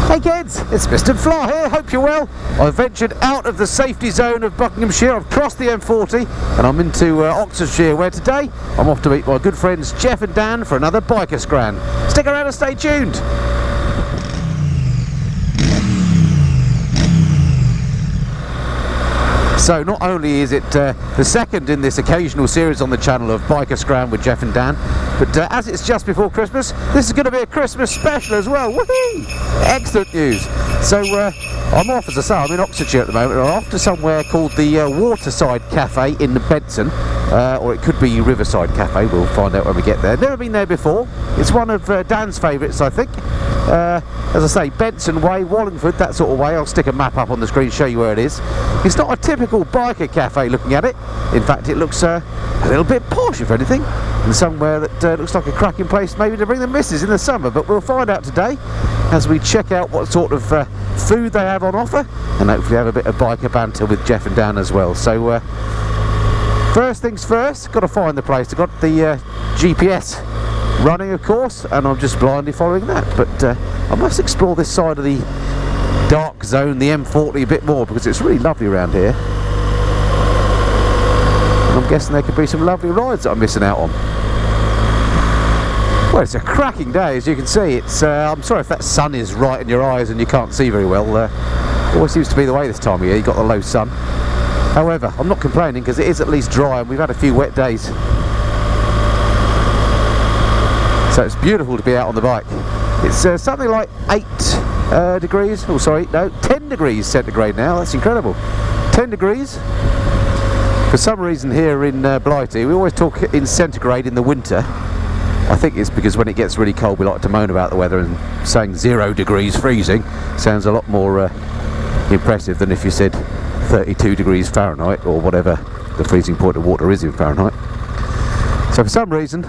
Hey kids, it's Mr. Fly here, hope you're well. I've ventured out of the safety zone of Buckinghamshire, I've crossed the M40 and I'm into Oxfordshire, where today I'm off to meet my good friends Geoff and Dan for another biker scran. Stick around and stay tuned. So not only is it the second in this occasional series on the channel of Biker Scran with Geoff and Dan, but as it's just before Christmas, this is going to be a Christmas special as well. Woohoo! Excellent news. So I'm off, as I say, I'm in Oxfordshire at the moment. I'm off to somewhere called the Waterside Cafe in Benson, or it could be Riverside Cafe, we'll find out when we get there. Never been there before. It's one of Dan's favourites, I think. As I say, Benson way, Wallingford, that sort of way. I'll stick a map up on the screen, show you where it is. It's not a typical biker cafe looking at it. In fact, it looks a little bit posh, if anything, and somewhere that looks like a cracking place maybe to bring the missus in the summer. But we'll find out today as we check out what sort of food they have on offer, and hopefully have a bit of biker banter with Geoff and Dan as well. So first things first, got to find the place. I've got the GPS running, of course, and I'm just blindly following that. But I must explore this side of the dark zone, the M40, a bit more, because it's really lovely around here. And I'm guessing there could be some lovely rides that I'm missing out on. Well, it's a cracking day, as you can see. It's I'm sorry if that sun is right in your eyes and you can't see very well. Always seems to be the way this time of year. You've got the low sun. However, I'm not complaining, because it is at least dry and we've had a few wet days. So it's beautiful to be out on the bike. It's something like 8 degrees, oh sorry, no, 10 degrees centigrade now. That's incredible. 10 degrees. For some reason here in Blighty, we always talk in centigrade in the winter. I think it's because when it gets really cold we like to moan about the weather, and saying 0 degrees freezing sounds a lot more impressive than if you said 32 degrees Fahrenheit, or whatever the freezing point of water is in Fahrenheit. So for some reason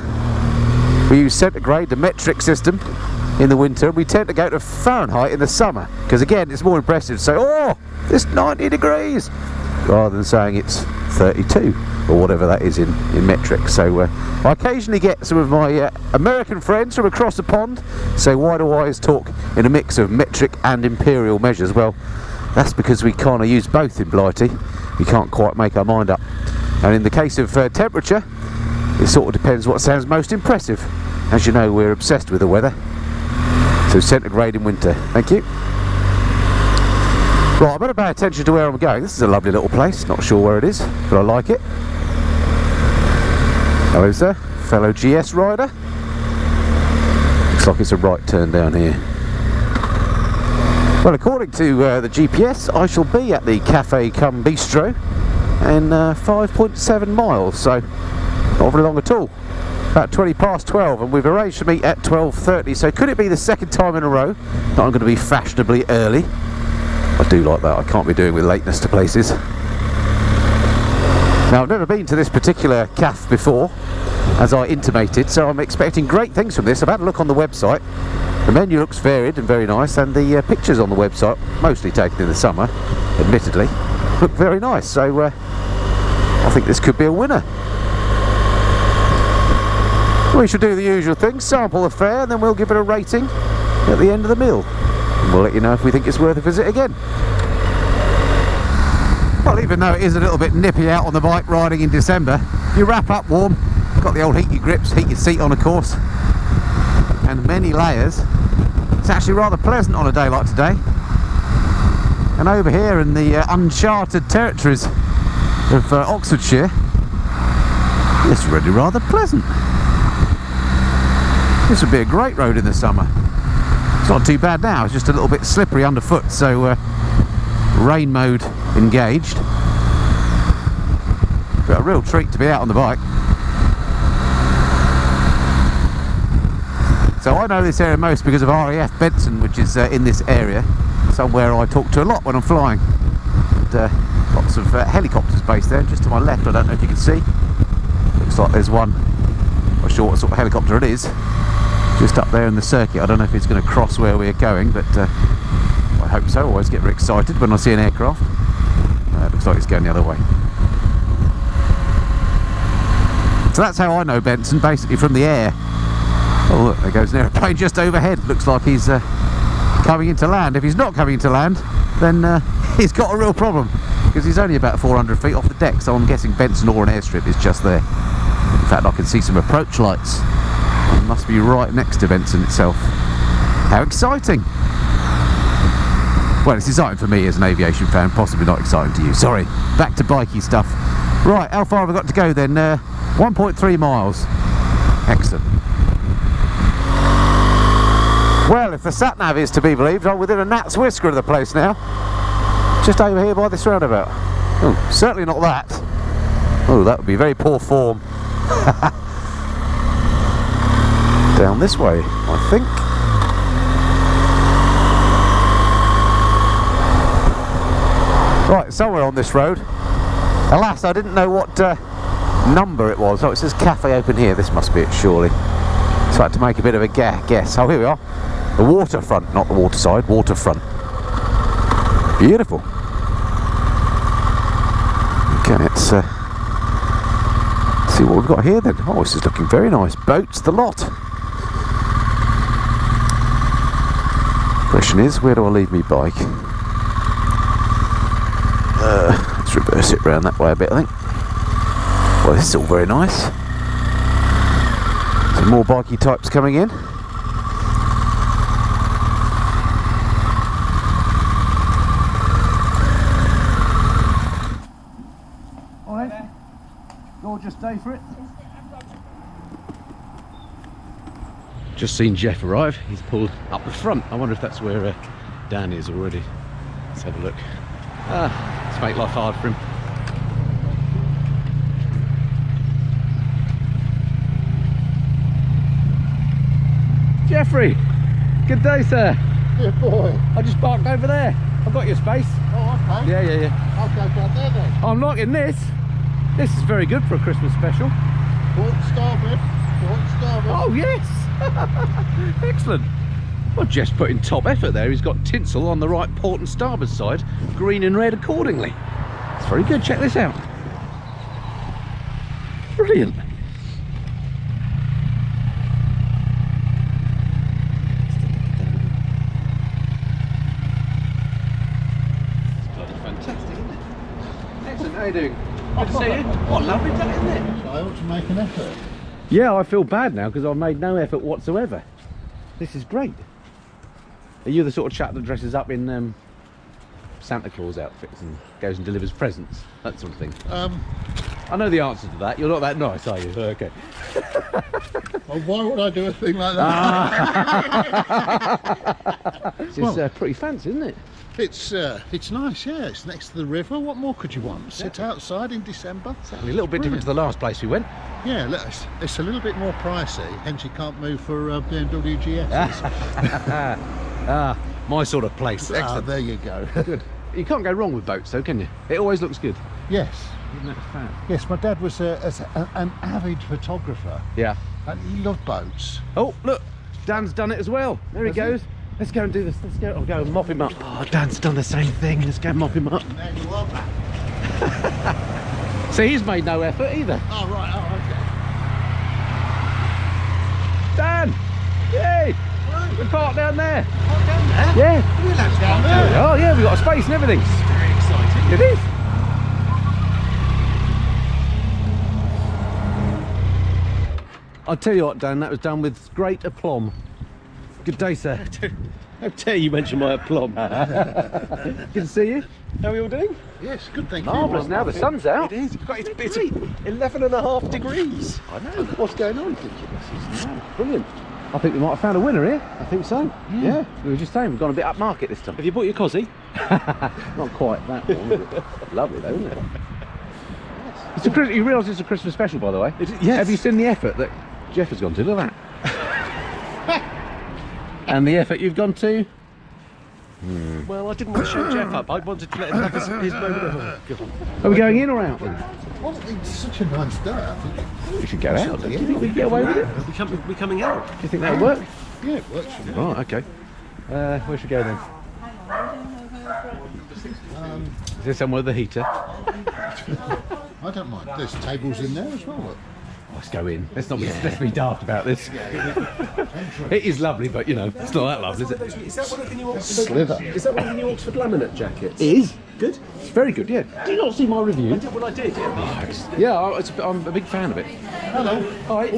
we use centigrade, the metric system, in the winter. We tend to go to Fahrenheit in the summer, because again it's more impressive to say, oh, it's 90 degrees, rather than saying it's 32 or whatever that is in metric. So I occasionally get some of my American friends from across the pond say, why do I always talk in a mix of metric and imperial measures? Well, that's because we kind of use both in Blighty. We can't quite make our mind up. And in the case of temperature, it sort of depends what sounds most impressive. As you know, we're obsessed with the weather. So centigrade in winter. Thank you. Right, I better pay attention to where I'm going. This is a lovely little place. Not sure where it is, but I like it. Hello, sir. Fellow GS rider. Looks like it's a right turn down here. Well, according to the GPS, I shall be at the Cafe cum Bistro in 5.7 miles. So not very long at all. About 20 past 12, and we've arranged to meet at 12:30. So could it be the second time in a row that I'm going to be fashionably early? I do like that. I can't be doing with lateness to places. Now, I've never been to this particular cafe before, as I intimated, so I'm expecting great things from this. I've had a look on the website. The menu looks varied and very nice, and the pictures on the website, mostly taken in the summer, admittedly, look very nice. So I think this could be a winner. We should do the usual thing, sample the fare, and then we'll give it a rating at the end of the meal. And we'll let you know if we think it's worth a visit again. Well, even though it is a little bit nippy out on the bike riding in December, you wrap up warm, got the old heated grips, heated seat on of course, and many layers. It's actually rather pleasant on a day like today. And over here in the uncharted territories of Oxfordshire, it's really rather pleasant. This would be a great road in the summer. It's not too bad now, it's just a little bit slippery underfoot, so rain mode engaged. But a real treat to be out on the bike. So I know this area most because of RAF Benson, which is in this area, somewhere I talk to a lot when I'm flying. And, lots of helicopters based there, just to my left. I don't know if you can see. Looks like there's one. Not sure what sort of helicopter it is. Just up there in the circuit. I don't know if it's going to cross where we're going, but I hope so. I always get very excited when I see an aircraft. It looks like it's going the other way. So that's how I know Benson, basically from the air. Oh look, there goes an aeroplane just overhead. Looks like he's coming into land. If he's not coming into land, then he's got a real problem, because he's only about 400 feet off the deck, so I'm guessing Benson or an airstrip is just there. In fact, I can see some approach lights. It must be right next to Benson itself. How exciting! Well, it's exciting for me as an aviation fan, possibly not exciting to you. Sorry, back to bikey stuff. Right, how far have I got to go then? 1.3 miles. Excellent. Well, if the sat-nav is to be believed, I'm within a gnat's whisker of the place now. Just over here by this roundabout. Oh, certainly not that. Oh, that would be very poor form. Down this way, I think. Right, somewhere on this road. Alas, I didn't know what number it was. Oh, it says cafe open here. This must be it, surely. So I had to make a bit of a guess. Oh, here we are. The waterfront, not the waterside, waterfront. Beautiful. Okay, let's see what we've got here then. Oh, this is looking very nice. Boats, the lot. Question is, where do I leave me bike? Let's reverse it round that way a bit, I think. Well, this is all very nice. Some more bikey types coming in. Alright, gorgeous day for it. Just seen Geoff arrive. He's pulled up the front. I wonder if that's where Dan is already. Let's have a look. Let's make life hard for him. Geoffrey, good day, sir. Good boy. I just parked over there. I've got your space. Oh, okay. Yeah. I'll go down there then. I'm liking this. This is very good for a Christmas special. Port and starboard. Port and starboard. Oh, yes. Excellent. Well, Jeff's put in top effort there. He's got tinsel on the right port and starboard side, green and red accordingly. It's very good. Check this out. Brilliant. It's bloody fantastic, isn't it? Excellent. How are you doing? Good to see you. What a lovely day, isn't it? I ought to make an effort. Yeah, I feel bad now because I've made no effort whatsoever. This is great. Are you the sort of chap that dresses up in Santa Claus outfits and goes and delivers presents? That sort of thing. I know the answer to that. You're not that nice, are you? Okay. Well, why would I do a thing like that? It's pretty fancy, isn't it? It's nice, yeah. It's next to the river. What more could you want? Sit outside in December. Certainly a little bit different to the last place we went. Yeah, look, it's a little bit more pricey, hence you can't move for BMW GSs. My sort of place. Excellent. There you go. Good. You can't go wrong with boats though, can you? It always looks good. Yes. Isn't that a fact? Yes, my dad was an avid photographer. Yeah. And he loved boats. Oh, look, Dan's done it as well. There he goes. Let's go and do this. Let's go. I'll go and mop him up. Oh, Dan's done the same thing. Let's go and mop him up. There you are back. See, he's made no effort either. Oh, right. Oh, okay. Dan! Yay! Right. We parked down there. Oh, down there? Yeah. We're allowed down there. Oh, yeah, we've got a space and everything. It's very exciting. It is. I'll tell you what, Dan, that was done with great aplomb. Good day, sir. How dare you mention my aplomb. Good to see you. How are we all doing? Yes, good, thank you. Marvellous, now the sun's out. It is. It's 11.5 degrees. I know. What's going on? Brilliant. I think we might have found a winner here. I think so. Yeah. We were just saying, we've gone a bit up market this time. Have you bought your cosy? Not quite that one, is it? Lovely though, isn't it? It's a, you realise it's a Christmas special, by the way? Yes. Have you seen the effort that Geoff has gone to? Look at that. And the effort you've gone to? Well, I didn't want to shut Geoff up. I wanted to let him have his moment of... Are we going in or out then? Well, it's such a nice day, I think. We should go out. Do you think we can get away with it? We're coming out. Do you think that'll work? Yeah, it works for me. Right, okay. Where should we go then? Is there somewhere with a heater? I don't mind. There's tables in there as well. Look. let's go in. Let's not be, let's be daft about this. It is lovely, but you know, it's not that lovely, is it? Is that one of the new Oxford? Slither. Is that one of the new Oxford laminate jackets? It is. Good. It's very good, yeah. Do you not see my review? Well, I did. Yeah, I'm a big fan of it. Hello. Hi.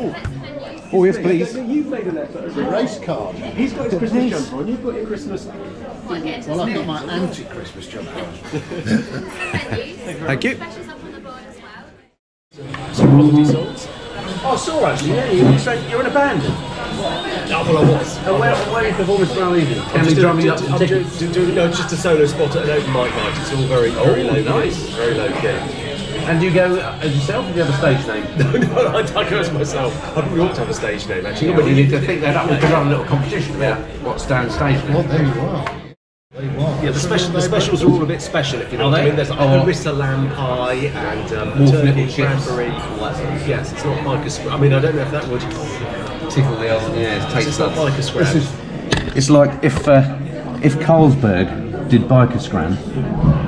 Oh, yes, please. You've made an effort. It's a race card. He's got his Christmas jumper on. You've got your Christmas. Well, I've got my anti-Christmas jumper on. Thank you. Some quality songs. Oh, I saw actually. Yeah, you're in a band. Oh, well, I was. Where are you performing tomorrow evening? Can we drum you up some tickets? No, just a solo spot at an open mic night. It's all very low. Nice. Very low key. And do you go as yourself, or do you have a stage name? No, I go as myself. I probably ought to have a stage name actually. Yeah, but you need to think that up. We could run a little competition about what's down stage name. Well, there you are. Yeah, the specials are all a bit special, if you know what I mean. There's like harissa lamb pie and turkey, cranberry, all that stuff. Yes, it's not biker scrap. I mean, I don't know if that would Tickle the old, it's not biker scrap. It's like if Carlsberg did biker Scran,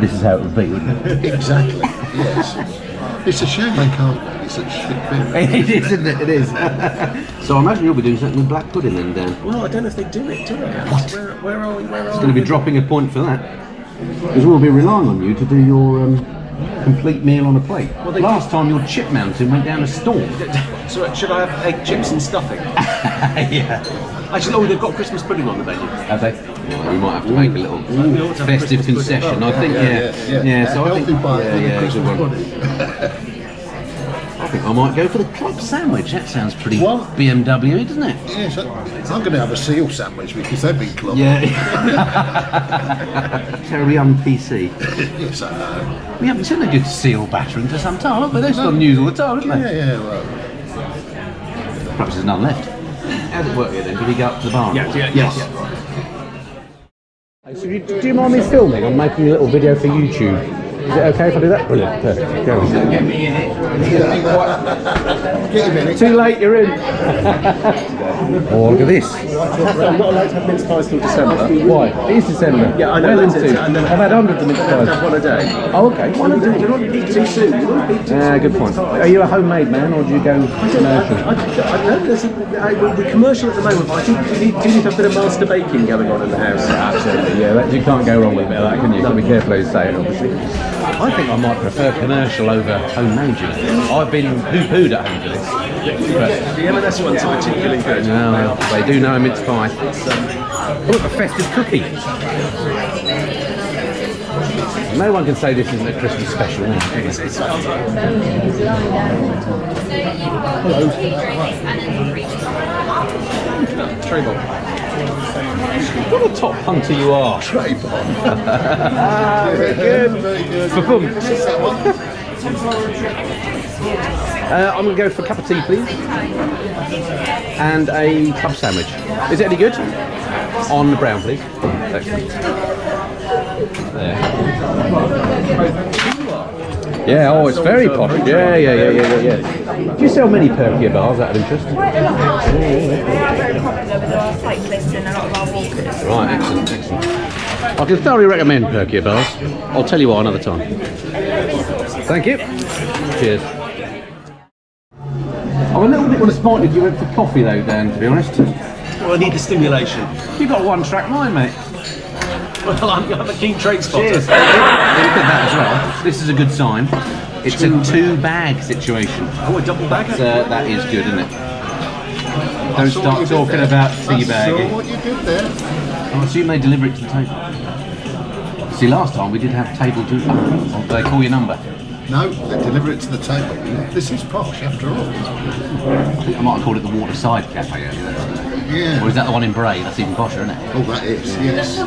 this is how it would be, wouldn't it? Exactly. Yes. It's a shame they can't make such shit beer. It is, isn't it? It is. So I imagine you'll be doing something with black pudding then, Dan. Well, I don't know if they do it, do they? What? Where are we? It's going to be dropping a point for that. Because we'll be relying on you to do your complete meal on a plate. Well, last time your chip mountain went down a storm. So should I have egg chips and stuffing? Yeah. Actually, they've got Christmas pudding on the menu. Have they? Well, we might have to make a little festive concession. I think, yeah. So I think, good one. I think I might go for the club sandwich. That sounds pretty BMW, doesn't it? Yes, I'm going to have a seal sandwich because they've been clubbed. Yeah. Terribly un-PC. Yes, I know. We haven't seen a good seal battering for some time, haven't we? They're still on the news all the time, aren't they? Yeah, well. Perhaps there's none left. How does it work here then? Did we go up to the bar? Yes. So do you mind me filming? I'm making a little video for YouTube. Is it okay if I do that? Brilliant. Perfect. Go on. Get me in it. Get him in it. Too late, you're in. Oh, look at this. I'm not allowed to have mince pies till December. Why? It is December. Yeah, I know. Well into. I've had hundreds of mince pies. Have one a day. Oh, okay. You don't eat too soon. You don't eat too soon. Good point. Are you a homemade man or do you go commercial? I know we're commercial at the moment, but I think you do need to have a bit of master baking going on in the house. Absolutely, yeah. You can't go wrong with a bit of that, can you? You've got to be careful how you say it, obviously. I think I might prefer commercial over homemade. I've been poo-pooed at home for this. But the M&S ones are particularly good. No, they do know a mince pie. Look, a festive cookie. No one can say this isn't a Christmas special, is it? Hello. Trayvon. What a top hunter you are. Trayvon. Very good. Very good. Ba-boom. I'm going to go for a cup of tea, please. And a club sandwich. Is it any good? On the brown, please. Excellent. There. Yeah, oh, it's very posh. Yeah. Do you sell many Perkier bars out of interest? We are very popular with our cyclists and a lot of our walkers. Right, excellent. I can thoroughly recommend Perkier bars. I'll tell you why another time. Thank you. Cheers. I'm a little bit disappointed you went for coffee though, Dan, to be honest. Well, I need the stimulation. You've got a one-track mind, mate. Well, I'm a keen trade spotter. Cheers. Look at that as well. This is a good sign. It's a two-bag situation. Oh, a double bagger? That is good, isn't it? Don't start talking about teabagging. I saw what you did there. I assume they deliver it to the table. See, last time we did have table to... Oh, do they call your number? No, they deliver it to the table. This is posh after all. I think I might have called it the Waterside Cafe earlier. Yeah. Or is that the one in Bray? That's even posher, isn't it? Oh, that is, yes.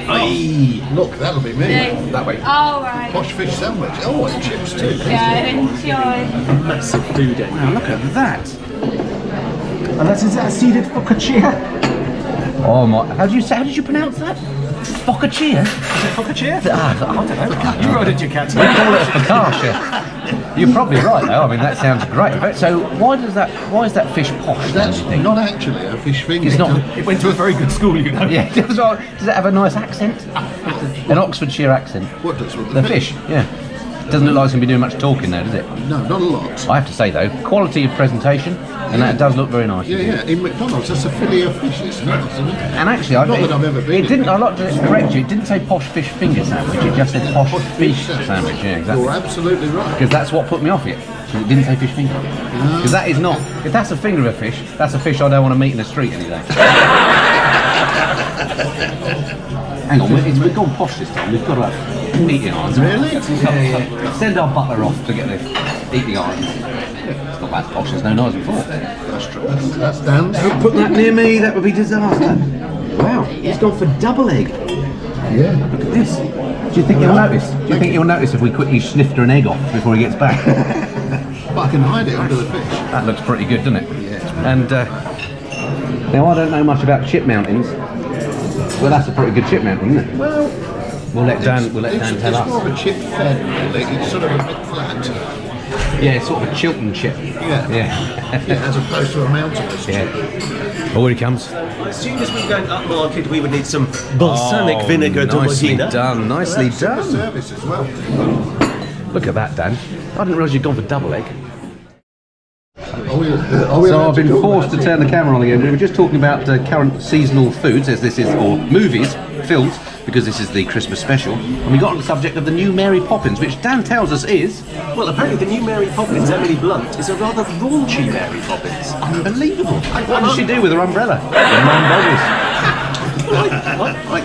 Aye. Look, that'll be me. That way. Oh, right. Posh fish sandwich. Oh, and chips too. Yeah, enjoy. Massive food end. Now look at that. And is that a seeded focaccia? Oh my! How did you pronounce that? Focaccia? Is it focaccia? I don't know. You rode a Ducati. We call it focaccia. You're probably right though. I mean, that sounds great. So why is that fish posh? That's not actually a fish finger. It's not. It went to a very good school, you know. Yeah. Does it have a nice accent? An Oxfordshire accent. What does The fish? Yeah. Doesn't look like it's going to be doing much talking though, does it? No, not a lot. I have to say though, quality of presentation, and that does look very nice. Yeah. In McDonald's, that's a fillet of fish. It's nice, isn't it? And actually, Not that I've ever been. It didn't. I'd like to correct you. It didn't say posh fish finger sandwich. It just said posh fish sandwich. Yeah, exactly. You're absolutely right. Because that's what put me off it. It didn't say fish finger. Because that is not. If that's a finger of a fish, that's a fish I don't want to meet in the street any day. Hang on, we've gone posh this time. We've got to have eating irons. Really? Yeah. Send our butler off to get the eating irons. It's not that posh. There's no knives before. That's true. That's Dan's. Don't put that near me. That would be disaster. Wow, he's gone for double egg. Yeah. Look at this. Do you think he'll notice? Do you think he'll notice if we quickly snifter an egg off before he gets back? But I can hide it under the fish. That looks pretty good, doesn't it? Yeah. And now I don't know much about chip mountings. Well, that's a pretty good chip mounting, isn't it? Well, We'll let Dan tell it's us. more of a chip fed, really. It's sort of a bit flat. Yeah, it's sort of a Chiltern chip. Yeah. Yeah. As opposed to a mountainous chip. Yeah. Oh, here he comes. As soon as we're going upmarket, we would need some balsamic vinegar to Nicely Magina. done, nicely That's in the done. service as well. Look at that, Dan. I didn't realise you'd gone for double egg. So I've been forced to turn the camera on again. We were just talking about current seasonal foods, as this is, or movies, films, because this is the Christmas special. And we got on the subject of the new Mary Poppins, which Dan tells us is... Well, apparently the new Mary Poppins, Emily Blunt, is a rather raunchy Mary Poppins. Unbelievable. What does she do with her umbrella? The nine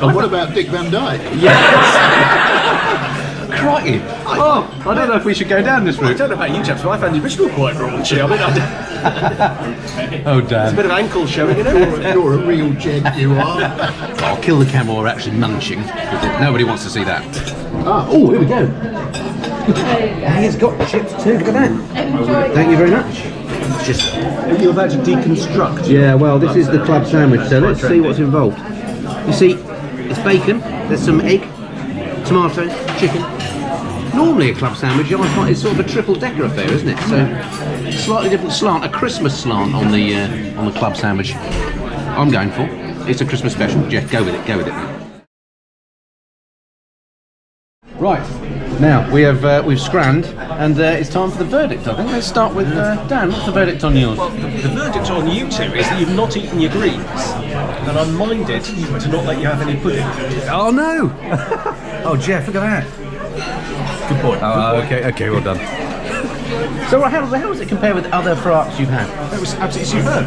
And what about Dick Van Dyke? Yes. Crikey. Oh, I don't know if we should go down this I route. don't know about you chaps, but I found the original quite raunchy. I mean, Oh, it's a Dan. bit of ankle showing, you know. You're a real gent, you are. I'll kill the camera while we're actually munching. Nobody wants to see that. Oh, here we go. He's got chips too, look at that. Enjoy. Thank you very much. It's just... You're about to deconstruct. Yeah, well, this is the club sandwich, so let's see what's involved. You see, it's bacon, there's some egg, tomatoes, chicken. Normally a club sandwich, I find it's sort of a triple-decker affair, isn't it? So, slightly different slant, a Christmas slant on the club sandwich. I'm going for. It's a Christmas special. Geoff, go with it, Right, now we've scranned, and it's time for the verdict. I think let's start with Dan. What's the verdict on yours? Well, the verdict on you two is that you've not eaten your greens, and I'm minded to not let you have any pudding. Oh no! Oh, Geoff, look at that. Good boy. Oh, okay, well done. So how does it compare with other farts you've had? It was absolutely superb.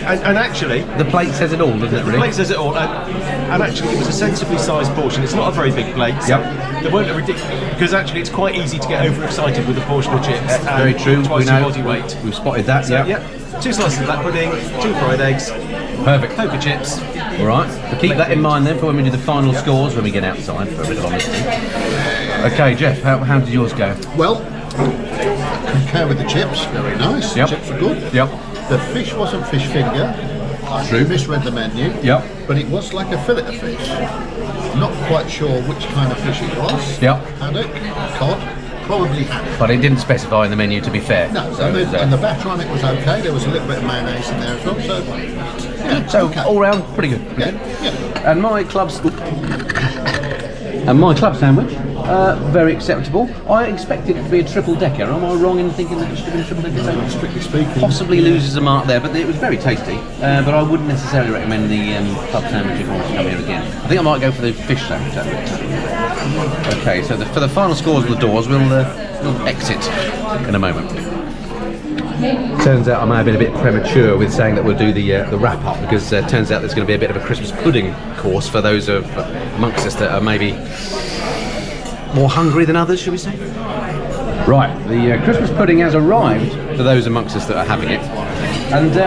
And actually, The plate says it all, doesn't it? the Really? plate says it all. And actually, it was a sensibly sized portion. It's not a very big plate. So Yep. There weren't a ridiculous, because actually it's quite easy to get overexcited with a portion of chips. And Very true. Twice we your know. body weight. We've spotted that. So, Yeah. 2 slices of black pudding, 2 fried eggs, Perfect. poker chips. All right. So keep that in mind then for when we do the final scores when we get outside for a bit of honesty. Okay, Geoff, how did yours go? Well, concur with the chips. Very nice. Yep. The chips were good. Yep. The fish wasn't fish finger. I misread the menu. Yep. But it was like a fillet of fish. Not quite sure which kind of fish it was. Yep. Haddock, cod, probably haddock. But it didn't specify in the menu, to be fair. No, and the batter on it was okay. There was a little bit of mayonnaise in there as well. So, yeah, So okay. all round, pretty good. Yeah, yeah. And my club sandwich, very acceptable. I expected it to be a triple decker. Am I wrong in thinking that it should have been a triple decker sandwich? Strictly speaking. Possibly loses a mark there, but it was very tasty. But I wouldn't necessarily recommend the club sandwich if I was to come here again. I think I might go for the fish sandwich. Okay, so for the final scores on the doors, we'll exit in a moment. Turns out I may have been a bit premature with saying that we'll do the wrap up, because turns out there's going to be a bit of a Christmas pudding course for those of amongst us that are maybe more hungry than others, should we say? Right, the Christmas pudding has arrived for those amongst us that are having it, and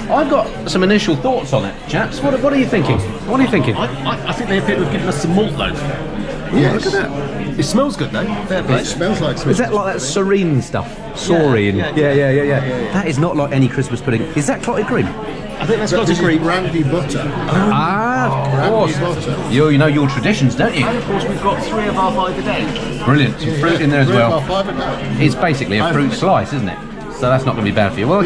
I've got some initial thoughts on it, chaps. What are you thinking? What are you thinking? I think they appear to have given us some malt loaf. Yes. Look at that. It smells good though. Fair play. It smells like Is Christmas. that like that serene stuff? Saurine. Yeah. That is not like any Christmas pudding. Is that clotted cream? I think that's got to This is agree. brandy butter. Ah, of Brandy course. butter. You know your traditions, don't you? And of course we've got 3 of our 5 a day. Brilliant. Some fruit in there as well. $3.5 a day. It's basically a fruit slice, isn't it? so that's not going to be bad for you. Well,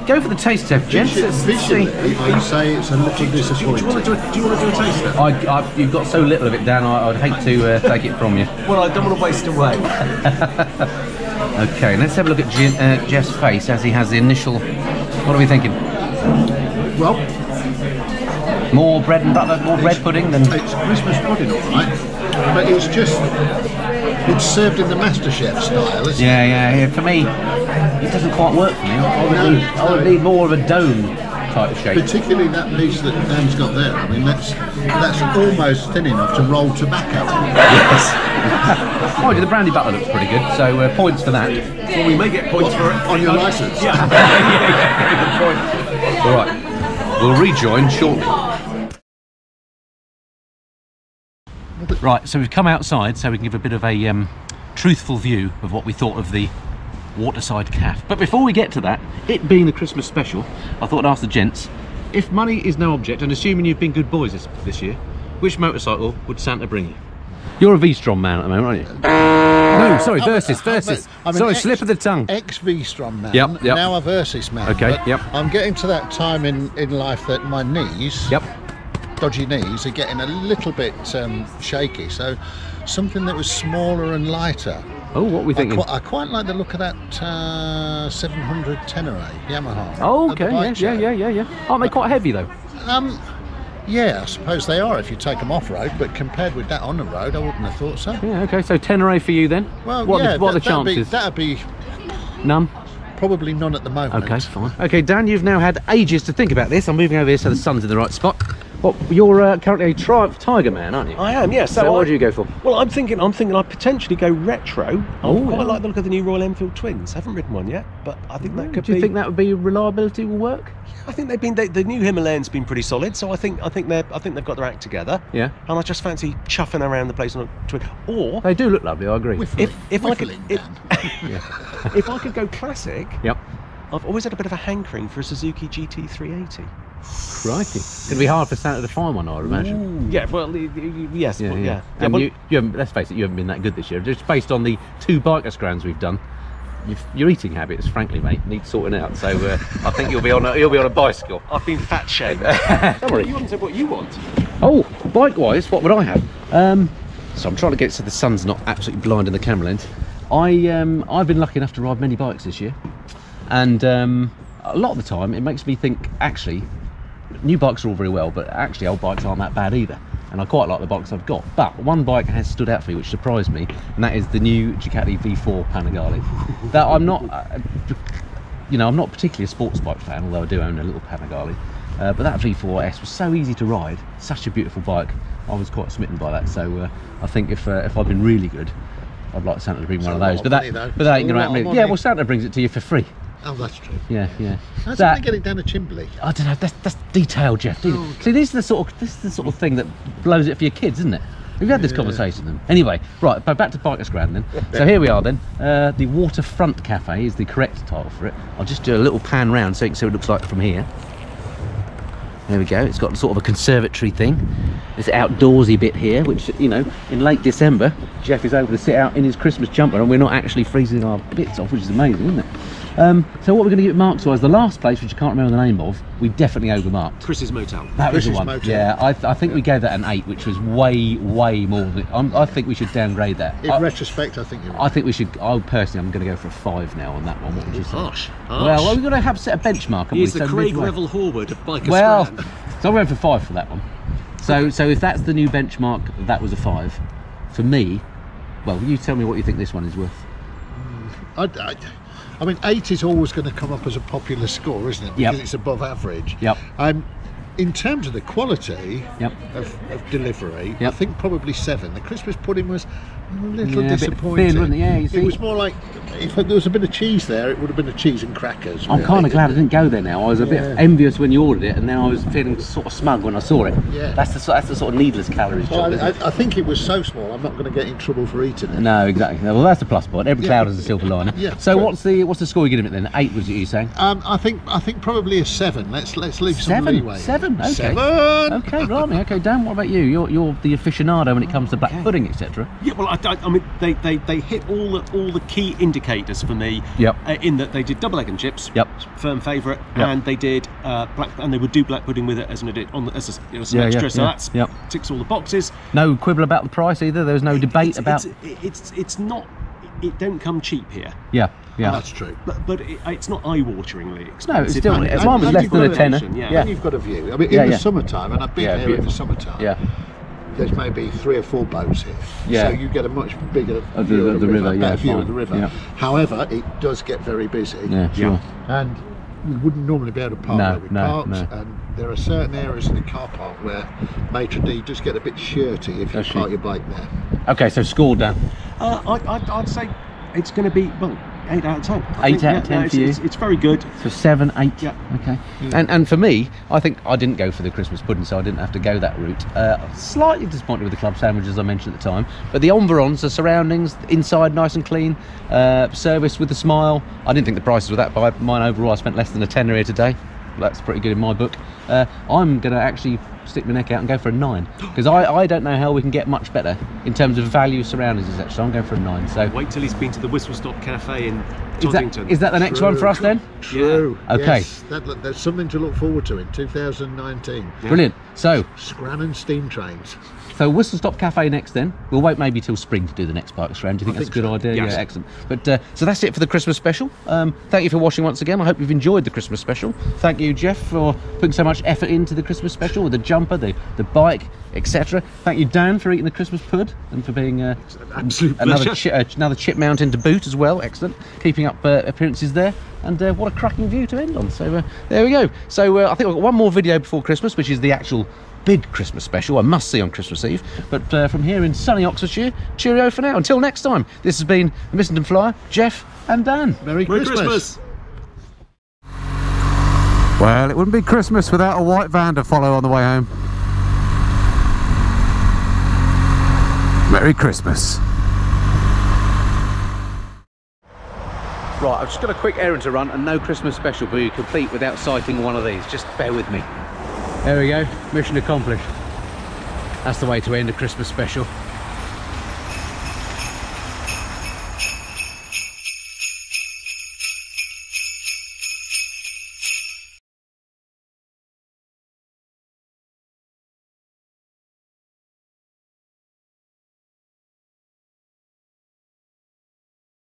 go for the taste test, gents. Visually, I'd say it's a little disappointing. Do you want to do a taste test? You've got so little of it, Dan. I'd hate to take it from you. Well, I don't want to waste it away. Okay, let's have a look at Geoff's face as he has the initial. What are we thinking? Well, more bread and butter, more bread pudding than. It's Christmas pudding, all right, but it's served in the MasterChef style, isn't it? Yeah. For me, it doesn't quite work for me. I would need more of a dome type of shape. Particularly that piece that Dan's got there. I mean, that's almost thin enough to roll tobacco. Yes. Oh, the brandy butter looks pretty good, so points for that. Well, we may get points for it on your licence. Yeah. All right, we'll rejoin shortly. Right, so we've come outside so we can give a bit of a truthful view of what we thought of the Waterside Cafe. But before we get to that, it being the Christmas special, I thought I'd ask the gents, if money is no object, and assuming you've been good boys this year, which motorcycle would Santa bring you? You're a V-Strom man at the moment, aren't you? No, sorry, Versys. Sorry, slip of the tongue. Ex-V-Strom man, yep. Now a Versys man. Okay, but yep. I'm getting to that time in life that my knees, dodgy knees, are getting a little bit shaky, so something that was smaller and lighter. Oh, what are we thinking? I quite like the look of that 700 Tenere Yamaha. Oh, okay, yeah. Aren't they quite heavy though? Yeah, I suppose they are if you take them off-road, but compared with that on the road, I wouldn't have thought so. Yeah, okay, so Tenere for you then? Well, what are the chances? That'd be... None? Probably none at the moment. Okay, fine. Okay, Dan, you've now had ages to think about this. I'm moving over here so the sun's in the right spot. Well, you're currently a Triumph Tiger man, aren't you? I am, yes. So what do you go for? Well, I'm thinking I'd potentially go retro. I quite like the look of the new Royal Enfield Twins. I haven't ridden one yet, but I think that could be... Do you think that would be reliability will work? I think the new Himalayan's been pretty solid, so I think they've got their act together. Yeah. And I just fancy chuffing around the place on a twin. Or they do look lovely, I agree. If I could go classic. Yep. I've always had a bit of a hankering for a Suzuki GT 380. Crikey. It'd be hard for Santa to find one, I would imagine. Yeah, well, yes. Yeah. And you haven't, let's face it, you haven't been that good this year. Just based on the 2 biker scrans we've done, your eating habits, frankly, mate, need sorting out. So I think you'll be on a bicycle. I've been fat shamed. Don't worry. You haven't said what you want. Oh, bike-wise, what would I have? So I'm trying to get so the sun's not absolutely blinding the camera lens. I've been lucky enough to ride many bikes this year, and a lot of the time it makes me think, actually, new bikes are all very well, but actually old bikes aren't that bad either. And I quite like the bikes I've got. But one bike has stood out for me, which surprised me, and that is the new Ducati V4 Panigale. That I'm not, I'm not particularly a sports bike fan, although I do own a little Panigale. But that V4S was so easy to ride, such a beautiful bike. I was quite smitten by that. So I think if I've been really good, I'd like Santa to bring one of those. But that ain't going to happen. Yeah, well, Santa brings it to you for free. Oh, that's true. Yeah. How's that get it down a chimbley? I don't know. That's detail, Geoff. See, this is the sort of thing that blows it for your kids, isn't it? We've had this conversation with them. Anyway, right, back to Biker Scran then. So here we are then. The Waterfront Cafe is the correct title for it. I'll just do a little pan round so you can see what it looks like from here. There we go. It's got sort of a conservatory thing. This outdoorsy bit here, which, in late December, Geoff is able to sit out in his Christmas jumper and we're not actually freezing our bits off, which is amazing, isn't it? So what we're going to give it marks wise, the last place, which I can't remember the name of, we definitely overmarked. Chris's Motel. That was the one. Motel. Yeah, I think we gave that an 8, which was way more than I think we should downgrade that. In retrospect, I think you're right. I think we should. I'm going to go for a 5 now on that one. What would you say? Harsh. Well, we've got to set a benchmark. He's the Craig Revel Horwood of Biker Scran. So I went for 5 for that one. So if that's the new benchmark, that was a 5. For me, well, you tell me what you think this one is worth. I mean, 8 is always going to come up as a popular score, isn't it? Because it's above average. Yep. In terms of the quality of delivery, I think probably 7. The Christmas pudding was a little disappointing. Thin, wasn't it? Yeah, you see. It was more like, if there was a bit of cheese there, it would have been a cheese and crackers. I'm kind of glad I didn't go there now. I was a bit envious when you ordered it, and then I was feeling sort of smug when I saw it. Yeah. That's the sort of needless calories job. I think it was so small, I'm not going to get in trouble for eating it. No, exactly. Well, that's the plus point. Every cloud has a silver lining. Yeah. So what's the score you giving it then? 8 was it you saying? I think probably a 7. Let's leave some leeway. 7. Okay. 7. Okay, blimey. Okay, Dan, what about you? You're the aficionado when it comes to black pudding, etc. Yeah, well, I mean, they hit all the key indicators for me. Yep. In that they did double egg and chips. Yep. Firm favourite, Yep. and they did and they would do black pudding with it as an extra. So that's ticks all the boxes. No quibble about the price either. There was no debate about. It's not. It don't come cheap here. Yeah. Yeah. That's true. But it's not eye-wateringly expensive. No, it's still. And Mine was less than a tenner. And you've got a view. I mean, in the summertime, and I've been here in the summertime. Yeah. There's maybe 3 or 4 boats here, Yeah. so you get a much bigger Of view the river, better yeah, view fine. of the river. Yeah. However, it does get very busy. Yeah, sure. And we wouldn't normally be able to park where we parked, and there are certain areas in the car park where Maitre D does get a bit shirty if you park your bike there. Okay, so score, Dan. I'd say it's going to be 8 out of 10. 8 out of 10 for you. It's very good. So 7, 8. Yeah. Okay. And for me, I think I didn't go for the Christmas pudding, so I didn't have to go that route. Slightly disappointed with the club sandwiches I mentioned at the time, but the environs, the surroundings, inside nice and clean, service with a smile. I didn't think the prices were that bad. Mine overall, I spent less than a tenner here today. That's pretty good in my book. I'm going to actually stick my neck out and go for a 9, because I don't know how we can get much better in terms of value, surroundings, etc. So I'm going for a 9. So wait till he's been to the Whistle Stop Cafe in Toddington. Is that the next one for us then? True. Yeah. Okay. Yes, there's something to look forward to in 2019. Yeah. Brilliant. So Scran and steam trains. So Whistle Stop Cafe next then. We'll wait maybe till spring to do the next bike strand. Do you think that's a good idea? Yes. Yeah, excellent. But so that's it for the Christmas special. Thank you for watching once again. I hope you've enjoyed the Christmas special. Thank you, Geoff, for putting so much effort into the Christmas special with the jumper, the bike, etc. Thank you, Dan, for eating the Christmas pud and for being another chip mountain to boot as well. Excellent. Keeping up appearances there. And what a cracking view to end on. So there we go. So I think I've got one more video before Christmas, which is the actual big Christmas special, I must see on Christmas Eve. But from here in sunny Oxfordshire, cheerio for now. Until next time, this has been the Missington Flyer, Geoff and Dan. Merry Christmas. Well, it wouldn't be Christmas without a white van to follow on the way home. Merry Christmas. Right, I've just got a quick errand to run, and no Christmas special will be complete without sighting one of these. Just bear with me. There we go, mission accomplished. That's the way to end a Christmas special.